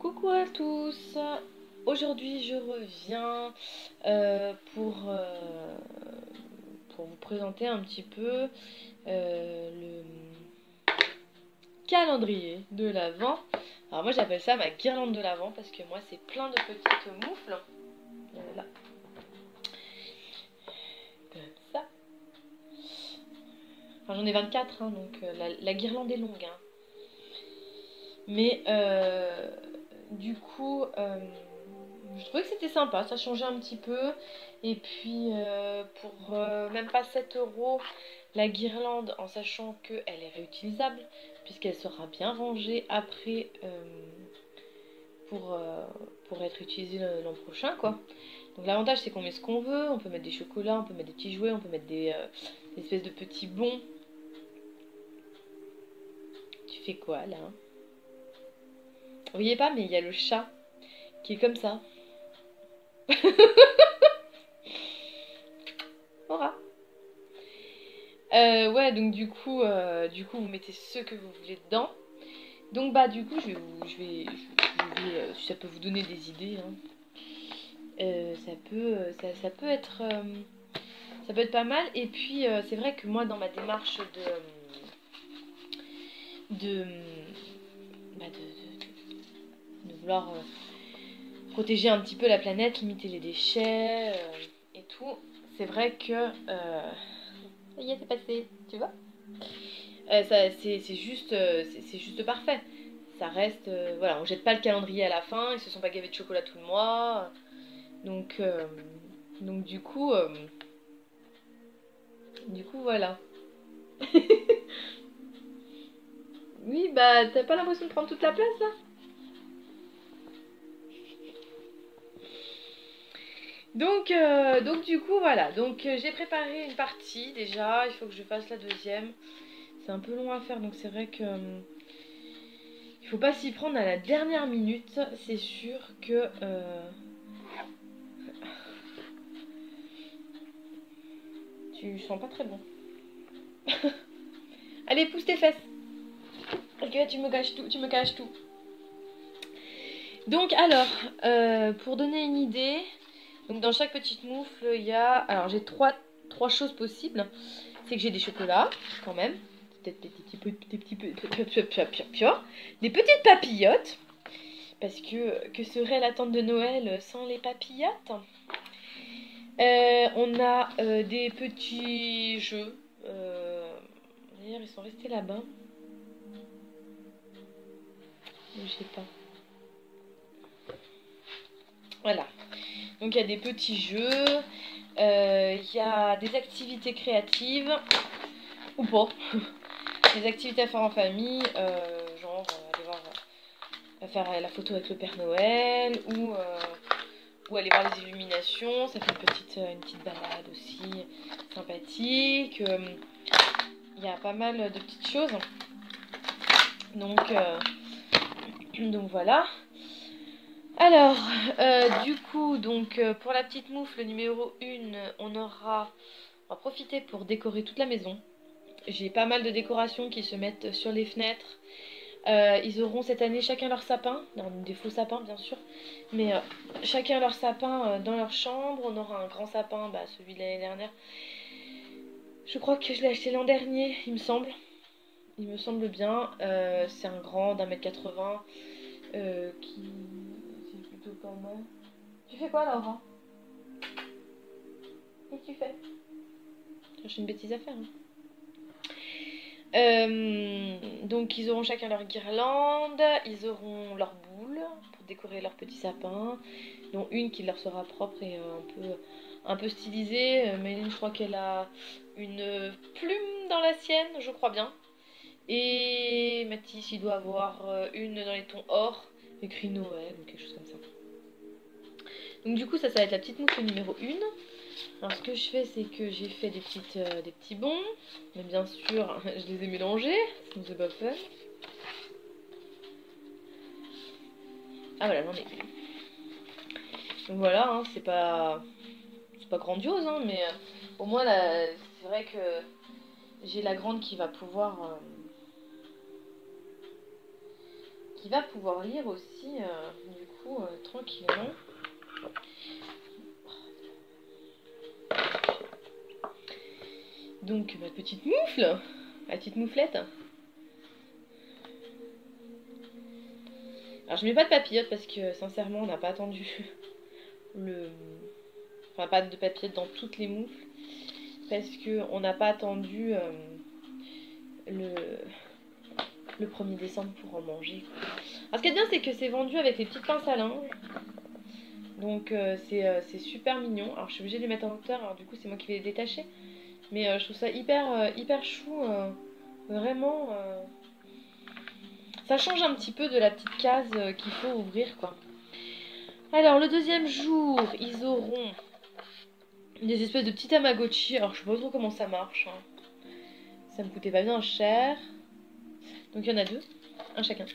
Coucou à tous. Aujourd'hui je reviens pour vous présenter un petit peu le calendrier de l'Avent. Alors moi j'appelle ça ma guirlande de l'Avent parce que moi c'est plein de petites moufles. Là. Comme ça. Enfin j'en ai 24 hein, donc la guirlande est longue. Hein. Mais du coup, je trouvais que c'était sympa, ça changeait un petit peu. Et puis, pour même pas 7 euros, la guirlande, en sachant qu'elle est réutilisable, puisqu'elle sera bien rangée après pour être utilisée l'an prochain, quoi. Donc l'avantage, c'est qu'on met ce qu'on veut, on peut mettre des chocolats, on peut mettre des petits jouets, on peut mettre des espèces de petits bons. Tu fais quoi, là? Vous voyez pas, mais il y a le chat qui est comme ça. Aura. Ouais, donc du coup, vous mettez ce que vous voulez dedans. Donc bah du coup, si ça peut vous donner des idées, hein. Ça peut être, ça peut être pas mal. Et puis c'est vrai que moi, dans ma démarche de, bah, de vouloir protéger un petit peu la planète, limiter les déchets et tout, c'est vrai que ça y est, c'est passé, tu vois. C'est juste parfait. Ça reste, voilà, on jette pas le calendrier à la fin, ils se sont pas gavés de chocolat tout le mois, donc, euh, donc du coup voilà. Oui, bah t'as pas l'impression de prendre toute la place là? Donc du coup voilà, donc j'ai préparé une partie déjà, il faut que je fasse la deuxième. C'est un peu long à faire, donc c'est vrai que il faut pas s'y prendre à la dernière minute, c'est sûr que tu sens pas très bon. Allez, pousse tes fesses. Parce que là, tu me caches tout, tu me caches tout. Donc alors, pour donner une idée, donc dans chaque petite moufle, il y a... Alors j'ai trois choses possibles. C'est que j'ai des chocolats, quand même. Peut-être des petites papillotes. Parce que serait l'attente de Noël sans les papillotes? On a des petits jeux. D'ailleurs, ils sont restés là-bas. Je sais pas. Voilà. Donc il y a des petits jeux, il y a des activités créatives, ou pas, des activités à faire en famille, genre aller voir, faire la photo avec le Père Noël, ou aller voir les illuminations, ça fait une petite balade aussi sympathique. Il y a pas mal de petites choses, donc, donc voilà. Alors, du coup, donc, pour la petite moufle numéro 1, on va profiter pour décorer toute la maison. J'ai pas mal de décorations qui se mettent sur les fenêtres. Ils auront cette année chacun leur sapin, non, des faux sapins bien sûr, mais chacun leur sapin dans leur chambre. On aura un grand sapin, bah, celui de l'année dernière. Je crois que je l'ai acheté l'an dernier, il me semble. Il me semble bien. C'est un grand d'1,80 m qui... C'est plutôt pas mal. Tu fais quoi, Laura? Qu'est-ce que tu fais? J'ai une bêtise à faire. Hein. Donc ils auront chacun leur guirlande, ils auront leur boule pour décorer leur petit sapin, dont une qui leur sera propre et un peu stylisée. Méline, je crois qu'elle a une plume dans la sienne, je crois bien. Et Mathis, il doit avoir une dans les tons or, écrit Noël ou quelque chose comme ça. Donc du coup, ça va être la petite moufle numéro 1. Alors ce que je fais, c'est que j'ai fait des petits bons, mais bien sûr, je les ai mélangés, sinon c'est pas fait. Ah voilà, j'en ai une. Donc voilà, hein, c'est pas grandiose, hein, mais au moins c'est vrai que j'ai la grande qui va pouvoir qui va pouvoir lire aussi, du coup, tranquillement. Donc, ma petite moufle, ma petite mouflette. Alors, je mets pas de papillote parce que, sincèrement, on n'a pas attendu le... Enfin, pas de papillote dans toutes les moufles. Parce qu'on n'a pas attendu le 1er décembre pour en manger. Alors, ce qui est bien, c'est que c'est vendu avec les petites pinces à linge. Donc, c'est super mignon. Alors, je suis obligée de les mettre en hauteur. Alors, du coup, c'est moi qui vais les détacher. Mais je trouve ça hyper chou. Vraiment... Ça change un petit peu de la petite case qu'il faut ouvrir, quoi. Alors, le deuxième jour, ils auront des espèces de petits Tamagotchi. Alors, je sais pas trop comment ça marche. Hein. Ça me coûtait pas bien cher. Donc, il y en a 2. Un chacun.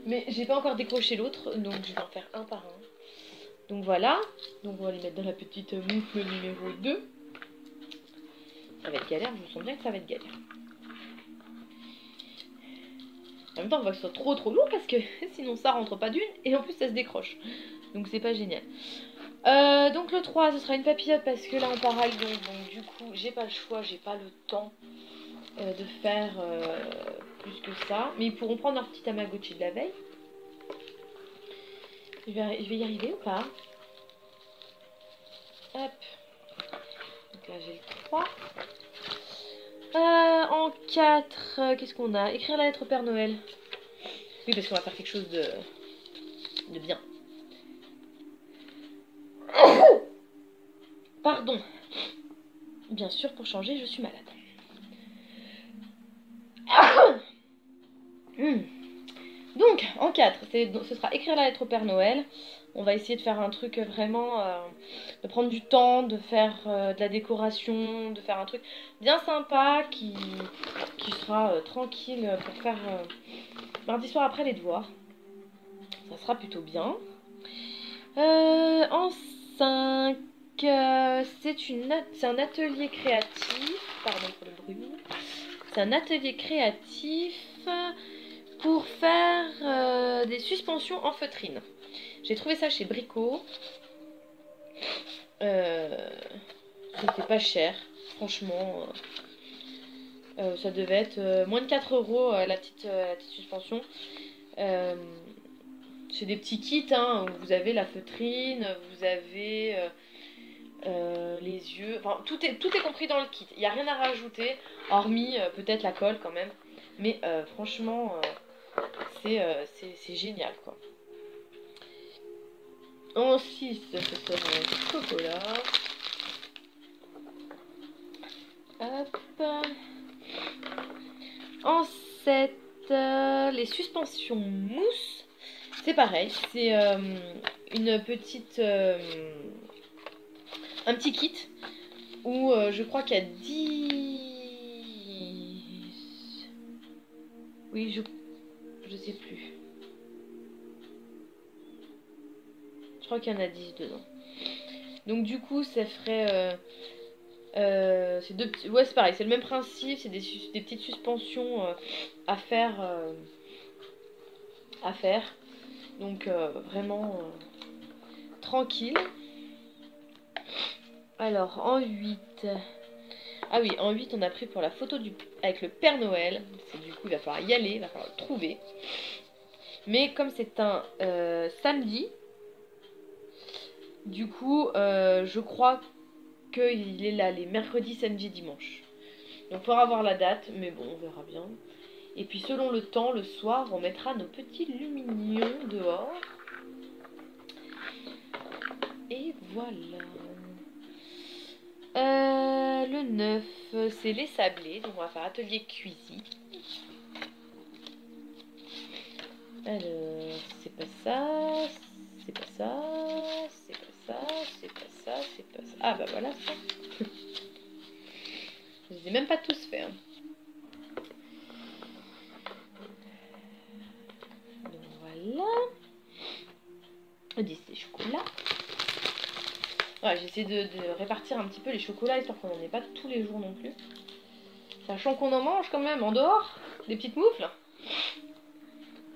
Mais j'ai pas encore décroché l'autre. Donc, je vais en faire un par un. Donc, voilà. Donc, on va les mettre dans la petite moufle numéro 2. Ça va être galère. Je me sens bien que ça va être galère. En même temps, on va que ce soit trop lourd parce que sinon ça rentre pas d'une et en plus ça se décroche. Donc c'est pas génial. Donc le 3, ce sera une papillote parce que là on part à Lyon. Donc du coup, j'ai pas le choix, j'ai pas le temps de faire plus que ça. Mais ils pourront prendre leur petit Tamagotchi de la veille. Je vais y arriver ou pas? Hop. Donc là j'ai le 3. En 4, qu'est-ce qu'on a? Écrire la lettre au Père Noël. Oui, parce qu'on va faire quelque chose de bien. Pardon. Bien sûr, pour changer, je suis malade. Donc, en 4, ce sera écrire la lettre au Père Noël. On va essayer de faire un truc vraiment... de prendre du temps, de faire de la décoration, de faire un truc bien sympa qui sera tranquille pour faire mardi soir après les devoirs. Ça sera plutôt bien. En 5, c'est un atelier créatif. Pardon pour le bruit. C'est un atelier créatif pour faire des suspensions en feutrine. J'ai trouvé ça chez Brico. C'était pas cher, franchement. Ça devait être moins de 4 € la petite suspension. C'est des petits kits hein, où vous avez la feutrine, vous avez les yeux. Enfin, tout est compris dans le kit. Il n'y a rien à rajouter, hormis peut-être la colle quand même. Mais franchement, c'est génial quoi. En 6, ce sera un chocolat. Hop. En 7, les suspensions mousse. C'est pareil, c'est une petite... un petit kit où je crois qu'il y a 10... Oui, je sais plus. Je crois qu'il y en a 10 dedans. Donc du coup, ça ferait... c'est deux petits... Ouais, c'est pareil, c'est le même principe, c'est des petites suspensions à faire. Donc vraiment tranquille. Alors en 8... Ah oui, en 8 on a pris pour la photo avec le Père Noël. C'est du coup il va falloir y aller, il va falloir le trouver. Mais comme c'est un samedi, du coup je crois qu'il est là les mercredis, samedis, dimanches. Donc il faudra avoir la date, mais bon on verra bien. Et puis selon le temps, le soir, on mettra nos petits lumignons dehors. Et voilà. Le 9, c'est les sablés. Donc on va faire atelier cuisine. Alors, c'est pas ça, c'est pas ça, c'est pas ça, c'est pas ça, c'est pas ça. Ah bah voilà ça. Je les ai même pas tous faits. Hein. Donc voilà. Le 10 c'est chocolat. Ouais, j'essaie de répartir un petit peu les chocolats histoire qu'on n'en ait pas tous les jours non plus. Sachant qu'on en mange quand même en dehors, des petites moufles.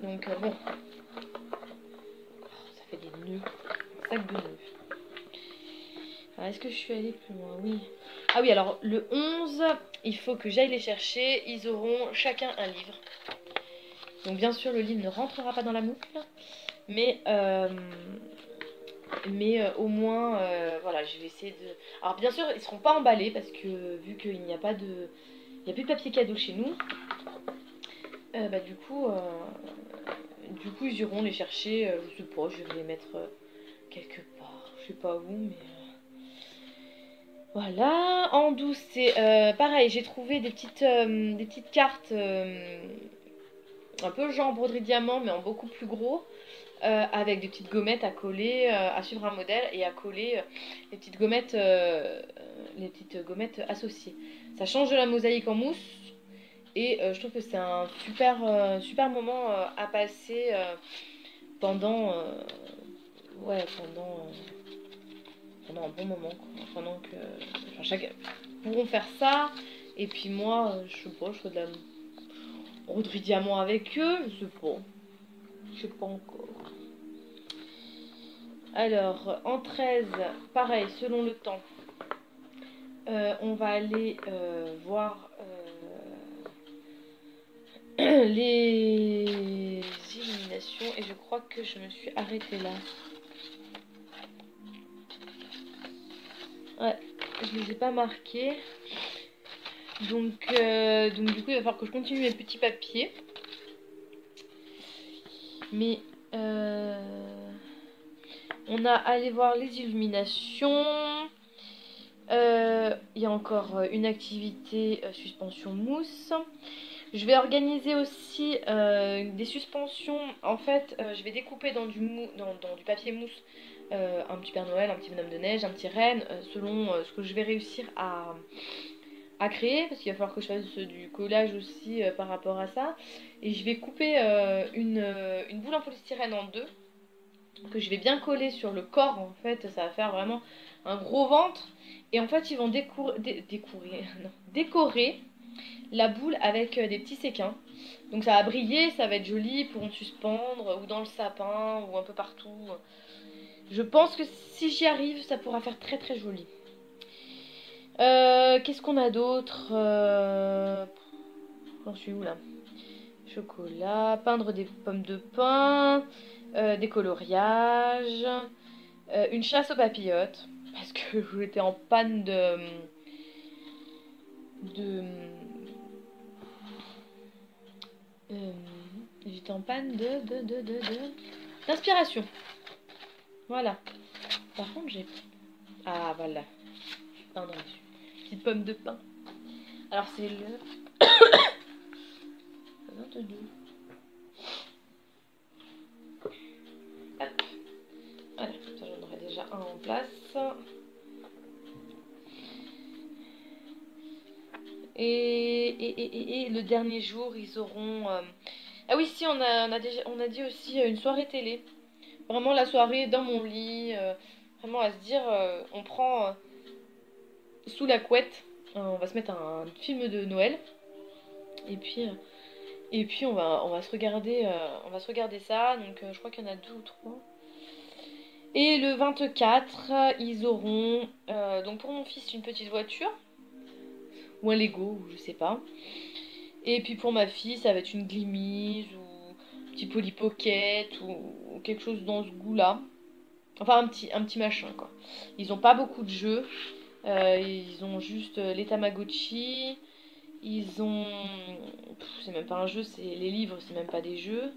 Donc bon, ça fait des nœuds, un sac de nœuds. Alors est-ce que je suis allée plus loin? Oui. Ah oui, alors le 11, il faut que j'aille les chercher. Ils auront chacun un livre. Donc bien sûr le livre ne rentrera pas dans la boucle, mais au moins voilà, je vais essayer de... Alors bien sûr ils seront pas emballés parce que vu qu'il n'y a pas de... Il n'y a plus de papier cadeau chez nous, bah du coup ils iront les chercher, je sais pas, je vais les mettre quelque part, je sais pas où, mais... Voilà, en douce c'est pareil, j'ai trouvé des petites cartes un peu genre broderie diamant mais en beaucoup plus gros. Avec des petites gommettes à coller, à suivre un modèle et à coller les petites gommettes associées. Ça change de la mosaïque en mousse et je trouve que c'est un super moment à passer pendant, pendant un bon moment, quoi. Pendant que, enfin, chacun pourront faire ça et puis moi, je sais pas, je ferai de la broderie diamant avec eux, je sais pas encore. Alors, en 13, pareil, selon le temps, on va aller voir les illuminations et je crois que je me suis arrêtée là. Ouais, je ne les ai pas marquées. Donc du coup, il va falloir que je continue mes petits papiers. Mais on a allé voir les illuminations. Il y a encore une activité suspension mousse. Je vais organiser aussi des suspensions. En fait, je vais découper dans du papier mousse un petit Père Noël, un petit bonhomme de neige, un petit renne, selon ce que je vais réussir à créer, parce qu'il va falloir que je fasse du collage aussi par rapport à ça. Et je vais couper une boule en polystyrène en deux, que je vais bien coller sur le corps. En fait, ça va faire vraiment un gros ventre. Et en fait, ils vont décorer la boule avec des petits séquins. Donc ça va briller, ça va être joli, ils pourront suspendre ou dans le sapin ou un peu partout. Je pense que si j'y arrive, ça pourra faire très très joli. Qu'est-ce qu'on a d'autre J'en suis où là? Chocolat, peindre des pommes de pin, des coloriages, une chasse aux papillotes, parce que j'étais en panne de j'étais en panne d'inspiration. Voilà. Par contre, j'ai... Ah, voilà. Pardon, dessus. Petite pomme de pain. Alors, c'est le 22. Hop. Voilà, ça, j'en aurai déjà un en place. Et le dernier jour, ils auront... Ah oui, si, on a dit aussi une soirée télé. Vraiment la soirée dans mon lit. Vraiment à se dire, on prend sous la couette. On va se mettre un film de Noël. Et puis on va se regarder ça. Donc je crois qu'il y en a 2 ou 3. Et le 24, ils auront, donc pour mon fils, une petite voiture. Ou un Lego, ou je sais pas. Et puis pour ma fille, ça va être une Glimise ou un petit Polly Pocket ou quelque chose dans ce goût-là. Enfin, un petit machin, quoi. Ils ont pas beaucoup de jeux. Ils ont juste les Tamagotchi. Ils ont... C'est même pas un jeu, c'est les livres, c'est même pas des jeux.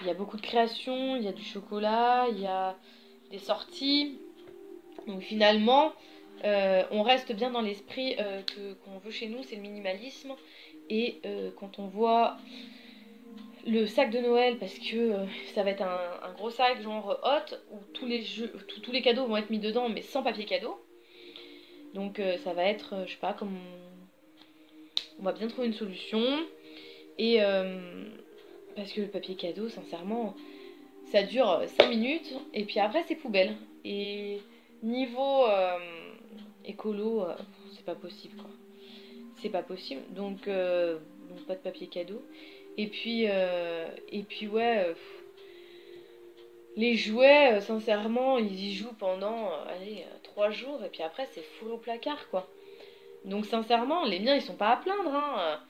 Il y a beaucoup de créations, il y a du chocolat, il y a des sorties. Donc finalement, on reste bien dans l'esprit qu'on veut chez nous, c'est le minimalisme. Et quand on voit le sac de Noël, parce que ça va être un gros sac genre hot, où tous les cadeaux vont être mis dedans, mais sans papier cadeau. Donc ça va être, je sais pas, comme on va bien trouver une solution. Et parce que le papier cadeau, sincèrement, ça dure 5 minutes, et puis après c'est poubelle. Et niveau écolo, c'est pas possible, quoi. C'est pas possible, donc pas de papier cadeau. Et puis ouais, les jouets, sincèrement, ils y jouent pendant, allez, 3 jours, et puis après c'est fourré au placard, quoi. Donc sincèrement, les miens, ils sont pas à plaindre, hein.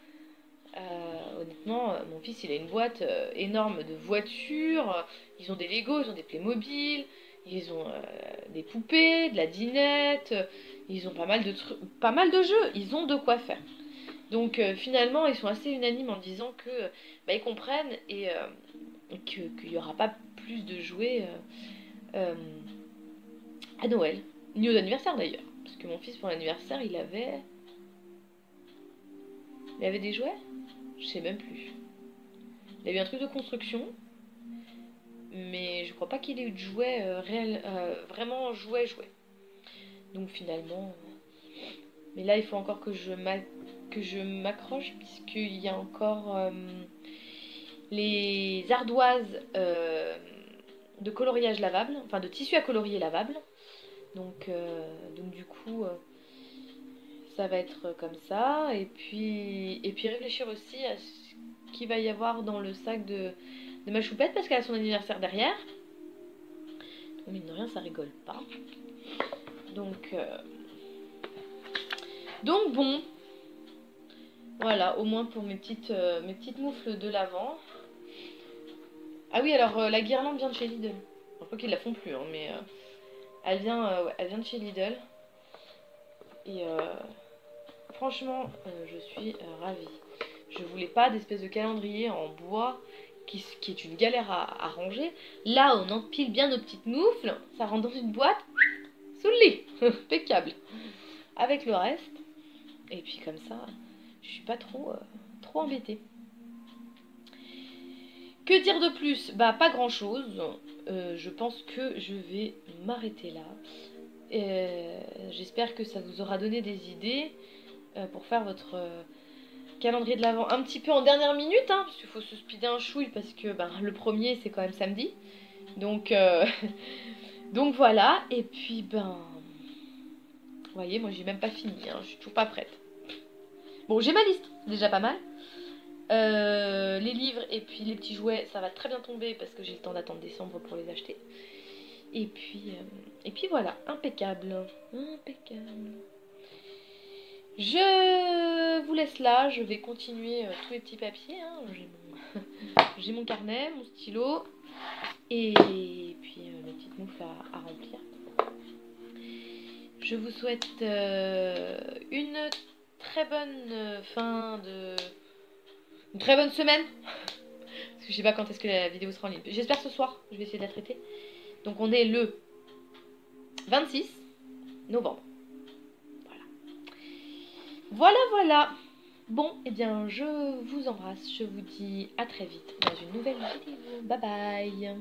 Honnêtement, mon fils, il a une boîte énorme de voitures, ils ont des Lego, ils ont des Playmobil, ils ont des poupées, de la dinette, ils ont pas mal de jeux, ils ont de quoi faire. Donc finalement, ils sont assez unanimes en disant que bah, ils comprennent et qu'il n'y aura pas plus de jouets à Noël, ni aux anniversaires d'ailleurs. Parce que mon fils, pour l'anniversaire, il avait des jouets. Je sais même plus. Il a eu un truc de construction, mais je crois pas qu'il ait eu de jouets vraiment jouets. Donc finalement, mais là il faut encore que je m'accroche puisqu'il y a encore les ardoises de coloriage lavable, enfin de tissu à colorier lavable. Donc du coup, ça va être comme ça. Et puis réfléchir aussi à ce qu'il va y avoir dans le sac de ma choupette parce qu'elle a son anniversaire derrière. Mais mine de rien, ça rigole pas. Donc bon, voilà, au moins pour mes petites moufles de l'avant. Ah oui, alors la guirlande vient de chez Lidl. Je crois qu'ils la font plus, hein, mais elle vient de chez Lidl. Et franchement, je suis ravie. Je voulais pas d'espèce de calendrier en bois qui est une galère à ranger. Là, on empile bien nos petites moufles, ça rentre dans une boîte, sous le lit. Impeccable. Avec le reste. Et puis comme ça, je suis pas trop embêtée. Que dire de plus? Bah pas grand chose. Je pense que je vais m'arrêter là. J'espère que ça vous aura donné des idées pour faire votre calendrier de l'Avent un petit peu en dernière minute, hein, parce qu'il faut se speeder un chouille parce que le premier c'est quand même samedi. Donc, donc voilà. Et puis vous voyez, moi j'ai même pas fini, hein, je suis toujours pas prête. Bon, j'ai ma liste, c'est déjà pas mal. Les livres et puis les petits jouets, ça va très bien tomber parce que j'ai le temps d'attendre décembre pour les acheter. Et puis voilà, impeccable. Impeccable. Je vous laisse là, je vais continuer tous les petits papiers. Hein. J'ai mon carnet, mon stylo et puis mes petites moufles à remplir. Je vous souhaite une très bonne une très bonne semaine. Parce que je sais pas quand est-ce que la vidéo sera en ligne. J'espère ce soir, je vais essayer de la traiter. Donc on est le 26 novembre. Voilà. Bon, eh bien, je vous embrasse. Je vous dis à très vite dans une nouvelle vidéo. Bye bye.